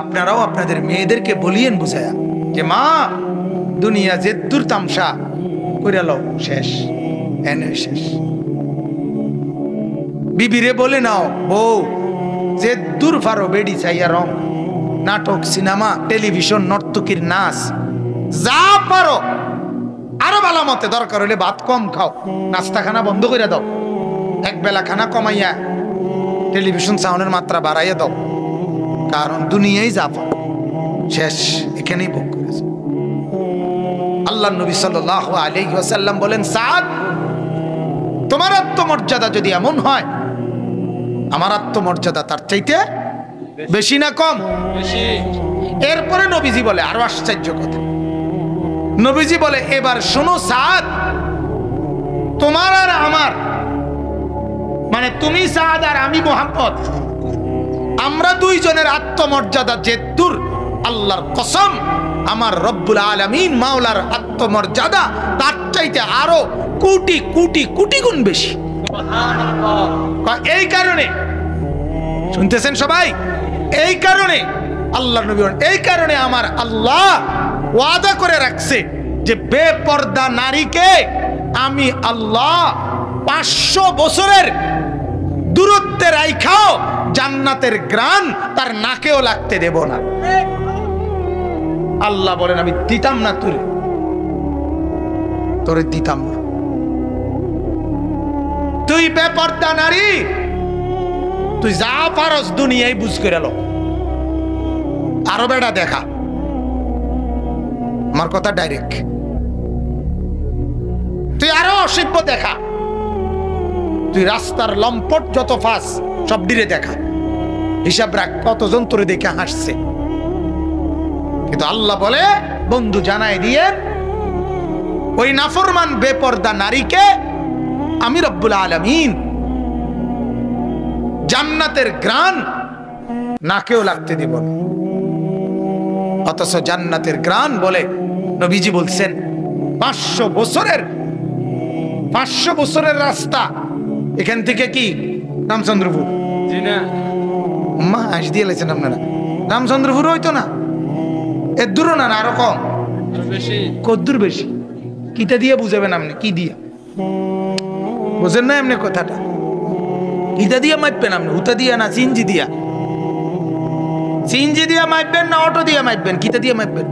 আপনারাও আপনাদের মেয়েদেরকে বলিয়েন বুঝায়া যে মা দুনিয়া যে দূর তামসা করে লও, শেষ এনে শেষ। বিবিরে বলে নাও বউ যে দূর ফারো বেডি চাইয়া রং, নাটক, সিনেমা, টেলিভিশন, নর্তকীর নাচ, যা পারো আরো ভালো মতে, দরকার হলে ভাত কম খাও, নাস্তা খানা বন্ধ করে দাও, এক বেলা খানা কমাইয়া টেলিভিশন সাউন্ডের মাত্রা বাড়াইয়া দাও, কারণ দুনিয়ায় যা পারো শেষ এখানেই ভোগ করেছে। আল্লাহ নবী সাল্লাল্লাহু আলাইহি ওয়াসাল্লাম বলেন, সাদ তোমার আত্মমর্যাদা যদি এমন হয়, আমার আত্মমর্যাদা তার চাইতে বেশি না কম? বেশি। এরপরে নবীজি বলে আরো আশ্চর্য কথা, নবীজি বলে এবার শোনো সাদ, তোমার আর আমার, মানে তুমি সাদ আর আমি মুহাম্মদ, আমরা দুইজনের আত্মমর্যাদা যে দূর, আল্লাহর কসম আমার রব্বুল আলামিন মাওলার আত্মমর্যাদা তার চাইতে আরো কোটি কোটি কোটি গুণ বেশি। এই কারণে শুনতেছেন সবাই, এই কারণে আল্লাহ নবী, এই কারণে আমার আল্লাহ ওয়াদা করে রাখছে যে বেপর্দা নারীকে আমি আল্লাহ 500 বছরের দূরত্বে রাইখাও জান্নাতের গ্রান তার নাকেও লাগতে দেব না। আল্লাহ বলেন আমি দিতাম না, তোরে দিতাম না। তুই বেপর্দা নারী, তুই যা পারস দুনিয়ায় বুঝ করে লো, আরো বেড়া দেখা, আমার কথা ডাইরেক্ট, তুই আরো অসভ্য দেখা, তুই রাস্তার লম্পট যত ফাঁস সব দিরে দেখা, হিসাব রাখ কতজন তোরে দেখে হাসছে। কিন্তু আল্লাহ বলে বন্ধু জানাই দিয়ে ওই নাফরমান বেপর্দা নারীকে আমি রব্বুল আলামিন জান্নাতের গ্রান নাকেও লাগতে দিব না। অথচ জান্নাতের গ্রান বলে নবীজি বলছেন 500 বছরের রাস্তা এখান থেকে, কি রামচন্দ্রপুর, মা হাস দিয়ে লেছেন আপনারা, রামচন্দ্রপুর হইতো না, এর দূর না, আরো কম, কদ্দুর বেশি, কিটা দিয়ে বুঝাবেন আপনি, কি দিয়া বুঝেন না এমনি কথাটা, কিটা দিয়ে মাপবেন আপনি, হুতা দিয়া না সিনজি দিয়া, সিনজি দিয়া মাপবেন না অটো দিয়া মাপবেন, কিটা দিয়ে মাপবেন?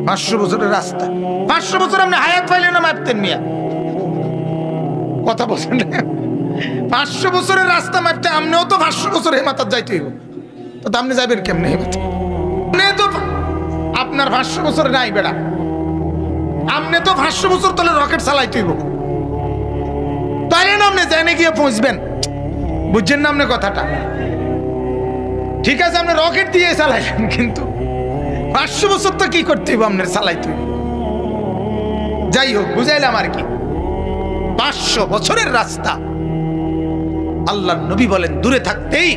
500 বছরের রাস্তা, 500 বছর আপনি হায়াত পাইলে না মাপতেন মিয়া, কথা বলছেন না? 500 বছরের রাস্তা মাপতে আপনিও তো 500 বছর হেমাতার যাইতে হইব, তো আপনি যাবেন কেমনে হেমাতে? তো আপনার 500 বছর নাই বেড়া, আপনি তো 500 বছর তলে রকেট চালাইতে হইব, তাইলে না আপনি জেনে গিয়ে পৌঁছবেন, বুঝছেন না আপনি কথাটা? ঠিক আছে আপনি রকেট দিয়ে চালাইলেন, কিন্তু 500 বছর তো কি করতে হইব আপনার চালাইতে হইব। যাই হোক বুঝাইলাম আর কি, 500 বছরের রাস্তা আল্লাহ নবী বলেন দূরে থাকতেই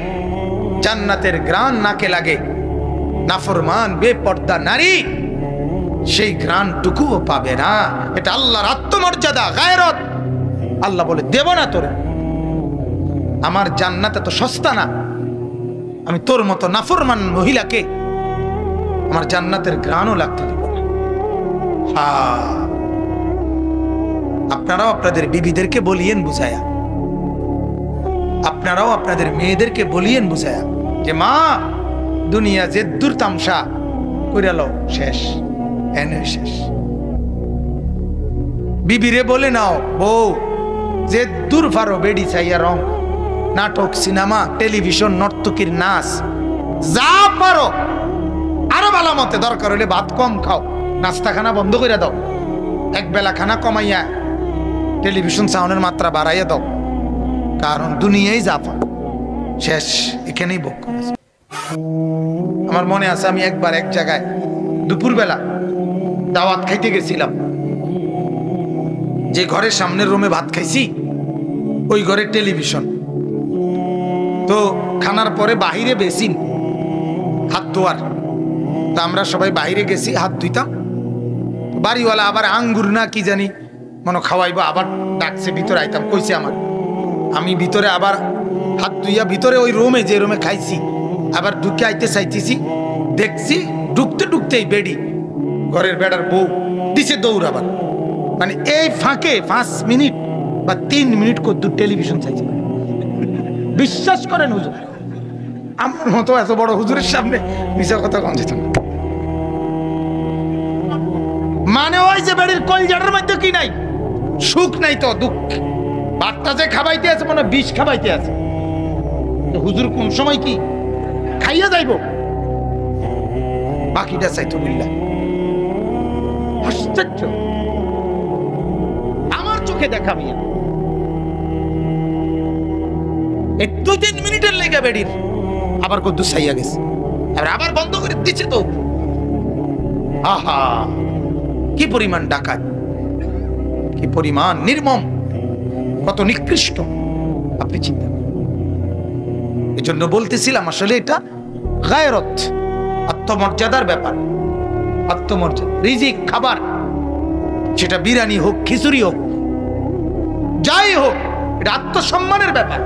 জান্নাতের গ্রান নাকে লাগে। নাফরমান বেপর্দা নারী সেই গ্রানটুকুও পাবে না। এটা আল্লাহর আত্মমর্যাদা, গায়রত। আল্লাহ বলে দেব না তোরে, আমার জান্নাত এত সস্তা না, আমি তোর মতো নাফরমান মহিলাকে আমার জান্নাতের গ্রানও লাগতে দেব না। আপনারাও আপনাদের বিবিদেরকে বলিয়েন বুঝায়া, আপনারাও আপনাদের মেয়েদেরকে বলিয়েন বুঝায়া যে মা দুনিয়া যে দূর তামসা করে লও, শেষ এনে শেষ। বিবিরে বলে নাও বউ যে দূর ফারো বেডি চাইয়া রং, নাটক, সিনেমা, টেলিভিশন, নর্তকীর নাচ, যা পারো আরো ভালো মতে, দরকার হলে ভাত কম খাও, নাস্তা খানা বন্ধ করে দাও, এক বেলা খানা কমাইয়া টেলিভিশন সাউন্ডের মাত্রা বাড়াইয়া দাও, কারণ দুনিয়ায় যা পারো শেষ এখানেই ভোগ করেছে। আমার মনে আছে আমি একবার এক জায়গায় দুপুরবেলা দাওয়াত খাইতে গেছিলাম, যে ঘরের সামনের রুমে ভাত খাইছি ওই ঘরে টেলিভিশন, তো খানার পরে বাহিরে বেসিন, হাত ধোয়ার, তা আমরা সবাই বাইরে গেছি হাত ধুইতাম, বাড়িওয়ালা আবার আঙ্গুর না কি জানি মনে খাওয়াইবো, আবার ডাকছে, ভিতরে আইতাম, কইছে আমার, আমি ভিতরে আবার হাত ধুইয়া ভিতরে ওই রুমে যে রুমে খাইছি আবার ঢুকে আইতে চাইতেছি, দেখছি ঢুকতে ঢুকতেই বেডি ঘরের বেড়ার বউ দিছে দৌড়। আবার মানে এই ফাঁকে 5 মিনিট বা 3 মিনিট কদ্দুর টেলিভিশন চাইছে। বিশ্বাস করেন হুজুর, আমার মতো এত বড় হুজুরের সামনে মিশা কথা কম যেত না। মানে ওই যে বেড়ির কলজাটার মধ্যে কি নাই, সুখ নাই তো দুঃখ। বাচ্চা যে খাবাইতে আছে মানে বিষ খাবাইতে আছে। হুজুর কোন সময় কি খাইয়া যাইব, বাকিটা চাইতো বিল্লাহ। আশ্চর্য, আমার চোখে দেখা মিয়া। এই 2-3 মিনিটের লেগে বেড়ির আবার কদ্দুর চাইয়া গেছে, আবার বন্ধ করে দিচ্ছে তো। আহা, কি পরিমাণ ডাকাত, কি পরিমাণ নির্মম, কত নিকৃষ্ট আপনি চিন্তা করেন। এজন্য বলতেছিলাম আসলে এটা গায়রত, আত্মমর্যাদার ব্যাপার। আত্মমর্যাদা, রিজিক, খাবার, সেটা বিরিয়ানি হোক, খিচুড়ি হোক, যাই হোক, এটা আত্মসম্মানের ব্যাপার।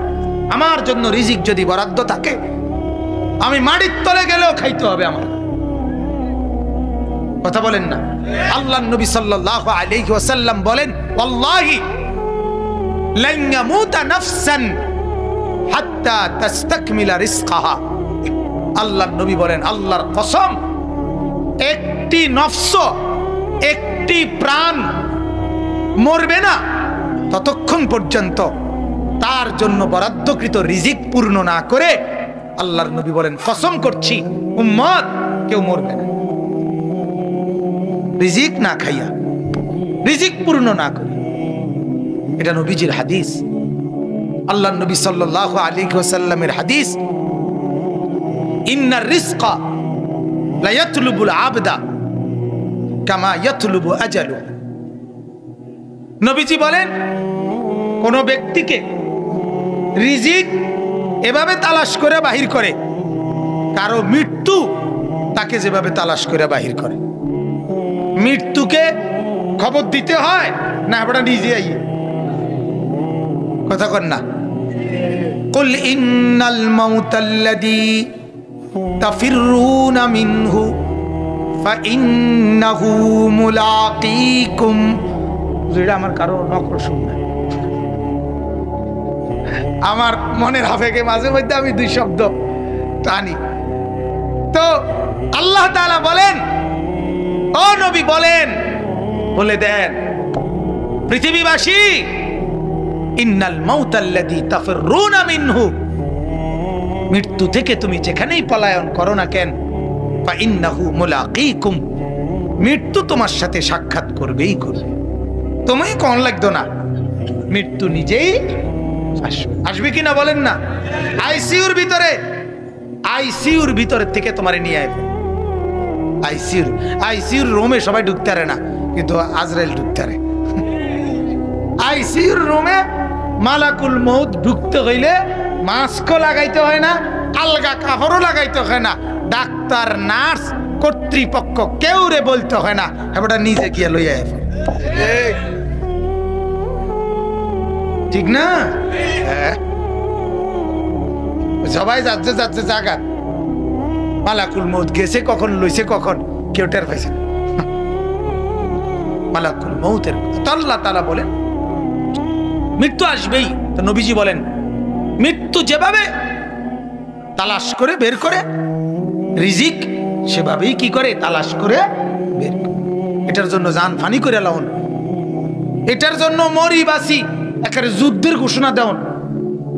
আমার জন্য রিজিক যদি বরাদ্দ থাকে, আমি মাটির তলে গেলেও খাইতে হবে আমার। কথা বলেন না? আল্লাহর নবী সাল্লাল্লাহু আলাইহি ওয়াসাল্লাম বলেন, ওয়াল্লাহি লান ইয়ামুতা নাফসান হাত্তা তাস্তাকমিলা রিজকাহা। আল্লাহর নবী বলেন, আল্লাহর কসম, একটি নফস, একটি প্রাণ মরবে না ততক্ষণ পর্যন্ত তার জন্য বরাদ্দকৃত রিজিক পূর্ণ না করে, আল্লাহর নবী বলেন, কসম করছি উম্মত কেউ মরবে না রিজিক না খাইয়া, রিজিক পূর্ণ না করে। এটা নবীজির হাদিস, আল্লাহর নবী সাল্লাল্লাহু আলাইহি ওয়াসাল্লামের হাদিস। ইন্নার রিজকা লা ইয়াতলুবুল আবদা কামা ইয়াতলুবু আজালু। নবীজি বলেন, কোন ব্যক্তিকে রিজিক এভাবে তালাশ করে বাহির করে, কারো মৃত্যু তাকে যেভাবে তালাশ করে বাহির করে। মৃত্যুকে খবর দিতে হয় না আপনারা নিজে আইয়ে? কথা কন না? কুল ইন্নাল মাউতাল্লাযী তাফিরুনা মিনহু ফাইন্নাহু মুলাকীকুম। যেটা আমার কারো নকল শুননা, আমার মনের আবেগে মাঝে মধ্যে আমি 2 শব্দ টানি। তো আল্লাহ তাআলা বলেন, ও নবী বলেন, বলে দেন পৃথিবীবাসী, ইন্নাল মাউতাল্লাযী তাফিরুনা মিনহু, মৃত্যু থেকে তুমি যেখানেই পলায়ন করো না কেন, ফাইন্নাহু মুলাকীকুম, মৃত্যু তোমার সাথে সাক্ষাৎ করবেই করবে। তুমি কোন লাগতো না, মৃত্যু নিজেই আসবে। আসবে কিনা বলেন না? আইসিইউর ভিতরে থেকে তোমারে নিয়ে আসবে। আইসিইউর রুমে সবাই ঢুকতে পারে না, কিন্তু আজরাইল ঢুকতে পারে। আইসিইউর রুমে মালাকুল মউত ঢুকতে হইলে মাস্কও লাগাইতে হয় না, আলগা কাপড়ও লাগাইতে হয় না, ডাক্তার, নার্স, কর্তৃপক্ষ কেউ রে বলতে হয় না, এবারটা নিজে গিয়ে লইয়া আসবে। ঠিক না? সবাই যাচ্ছে যাচ্ছে জাগাত, মালাকুল মউত গেছে কখন, লইছে কখন, কেউ টের পাইছে না। মালাকুল মউতের আল্লাহ তাআলা বলেন মৃত্যু আসবেই। তো নবীজি বলেন, মৃত্যু যেভাবে তালাশ করে বের করে রিজিক, সেভাবেই কি করে তালাশ করে বের করে। এটার জন্য জান ফানি করে লাউন, এটার জন্য মরি বাসি একেবারে যুদ্ধের ঘোষণা দেওন,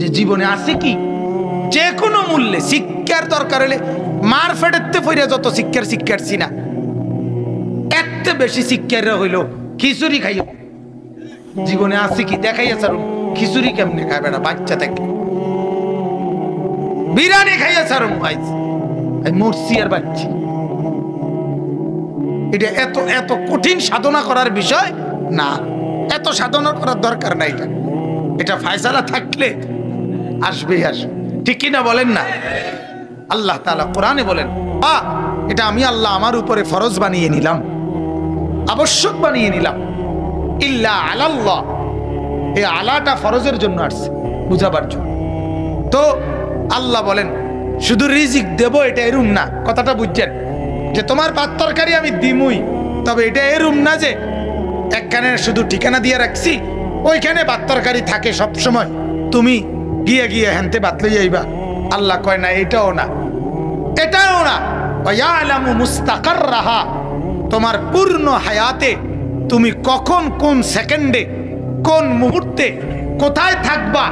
যে জীবনে আছে কি যে কোনো মূল্যে শিক্ষার দরকার হলে মার ফেটেতে ফইরা যত শিক্ষার না, এত বেশি শিক্ষার হইল খিচুড়ি খাইও। জীবনে আছে কি দেখাইয়া ছাড়ুন, খিচুড়ি কেমনে খায় বেটা বাচ্চা থেকে, বিরিয়ানি খাইয়া ছাড়ুন, মরছি আর বাচ্চি। এটা এত এত কঠিন সাধনা করার বিষয় না, এত সাধনা করার দরকার নাই। এটা ফায়সালা থাকলে আসবেই আসবে, ঠিক কিনা বলেন না? আল্লাহ তাআলা কোরআনে বলেন, এটা আমি আল্লাহ আমার উপরে ফরজ বানিয়ে নিলাম, আবশ্যক বানিয়ে নিলাম। ইল্লা আলাল্লাহ, এই আলাটা ফরজের জন্য আসছে, বুঝাবার জন্য। তো আল্লাহ বলেন, শুধু রিজিক দেব এটা এরুম না, কথাটা বুঝছেন? যে তোমার ভাত তরকারি আমি দিমুই, তবে এটা এরুম না যে একখানে শুধু ঠিকানা দিয়ে রাখছি, ওইখানে ভাত তরকারি থাকে সব সময়, তুমি গিয়ে গিয়ে হেনতে ভাত লই আইবা। আল্লাহ কয় না, এটাও না, এটাও না। ওয়ায়ালামু মুস্তাকাররাহা, তোমার পূর্ণ হায়াতে তুমি কখন, কোন সেকেন্ডে, কোন মুহূর্তে, কোথায় থাকবা,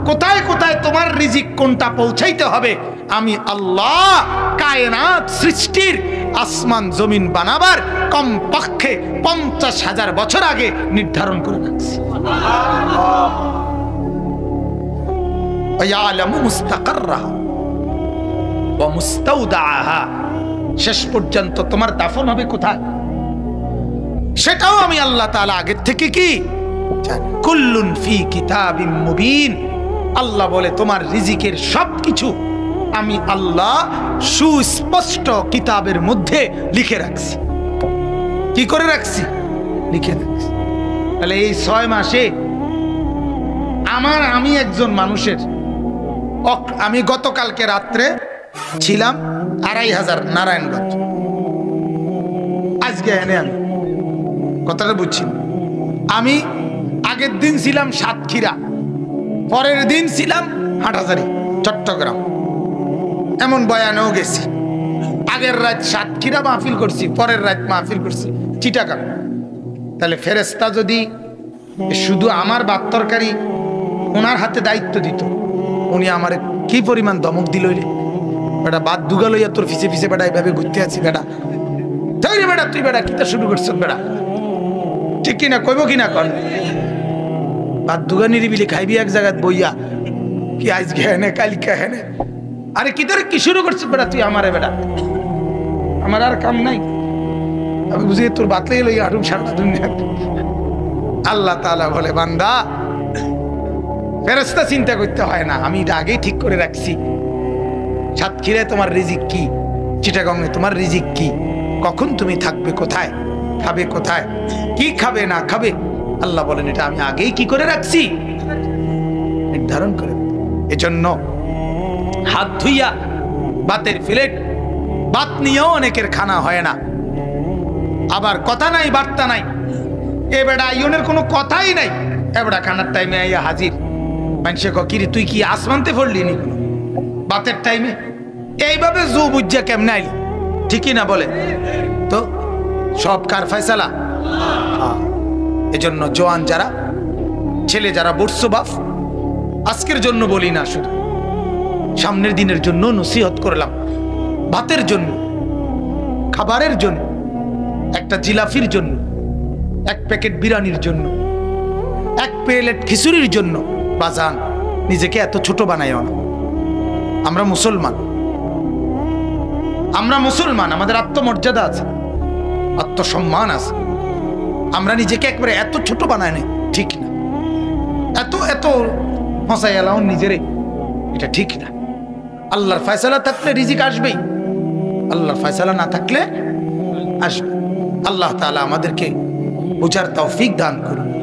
কোথায় কোথায় তোমার রিজিক কোনটা পৌঁছাইতে হবে, আমি আল্লাহ কায়নাত সৃষ্টির, আসমান জমিন বানাবার কমপক্ষে 50,000 বছর আগে নির্ধারণ করে রাখছি। ওয়ায়ালামু মুস্তাকাররাহা ওয়া মুস্তাওদাআহা, শেষ পর্যন্ত তোমার দাফন হবে কোথায় সেটাও আমি আল্লাহ তাআলা আগের থেকে কি জানি। কুল্লুন ফি কিতাবিম মুবিন, আল্লাহ বলে তোমার রিজিকের সবকিছু আমি আল্লাহ সুস্পষ্ট কিতাবের মধ্যে লিখে রাখছি। কি করে রাখছি? লিখে রাখছি। তাহলে এই 6 মাসে আমি একজন মানুষের, আমি গতকালকে রাত্রে ছিলাম 2500 নারায়ণগঞ্জ, আজকে এনে আমি কথাটা বুঝছি। আমি আগের দিন ছিলাম সাতক্ষীরা, পরের দিন ছিলাম হাটহাজারী চট্টগ্রাম, এমন বয়ানেও গেছি। আগের রাত সাতক্ষীরা মাহফিল করছি, পরের রাত মাহফিল করছি চিটাগাং। তাহলে ফেরেশতা যদি শুধু আমার ভাত তরকারি ওনার হাতে দায়িত্ব দিত, উনি আমার কি পরিমাণ দমক দিল রে বেটা, বাদ দুগা লইয়া তোর ফিসে ফিসে বেটা এইভাবে ঘুরতে আছি বেটা, তাই বেটা তুই বেটা কিতা শুরু করছ বেটা, ঠিক কিনা কইব কিনা কন? বাদ দুগা নিরিবিলি খাইবি এক জায়গায় বইয়া, কি আজকে হেনে কালকে হেনে, আরে কি তোর কি শুরু করছিস বেটা তুই আমারে বেটা, আমার আর কাম নাই, আমি বুঝি তোর বাতলে লইয়া হাঁটুম সারা দুনিয়া। আল্লাহ তাআলা বলে বান্দা ফেরেশতা চিন্তা করতে হয় না, আমি এটা আগেই ঠিক করে রাখছি। সাতক্ষীরায় তোমার রিজিক কি, চিটাগংয়ে তোমার রিজিক কি, কখন তুমি থাকবে কোথায়, খাবে কোথায়, কি খাবে না খাবে, আল্লাহ বলেন এটা আমি আগেই কি করে রাখছি, নির্ধারণ করে। এজন্য হাত ধুইয়া ভাতের প্লেট, ভাত নিয়েও অনেকের খানা হয় না। আবার কথা নাই বার্তা নাই, এ বেটা আইনের কোনো কথাই নাই, এ বেটা খানার টাইমে আইয়া হাজির। মানুষে কিরে তুই কি আসমানতে পড়লি নি বাতের টাইমে, এইভাবে জু বুঝা কেমনে আইলি, ঠিকই না বলে তো? সব কার ফয়সালা? এজন্য জওয়ান যারা, ছেলে যারা বর্ষ বাপ, আজকের জন্য বলি না, শুধু সামনের দিনের জন্য নসিহত করলাম। ভাতের জন্য, খাবারের জন্য, একটা জিলাফির জন্য, এক প্যাকেট বিরিয়ানির জন্য, এক প্লেট খিচুড়ির জন্য বাজান নিজেকে এত ছোট বানাইও না। আমরা মুসলমান, আমরা মুসলমান, আমাদের আত্মমর্যাদা আছে, আত্মসম্মান আছে। আমরা নিজেকে একবারে এত ছোট বানাই নাই, ঠিক না। এত এত ফসাই এলাও নিজেরে, এটা ঠিক না। আল্লাহর ফয়সালা থাকলে রিজিক আসবেই, আল্লাহর ফয়সালা না থাকলে আসবে। আল্লাহ তাআলা আমাদেরকে বুঝার তৌফিক দান করুন।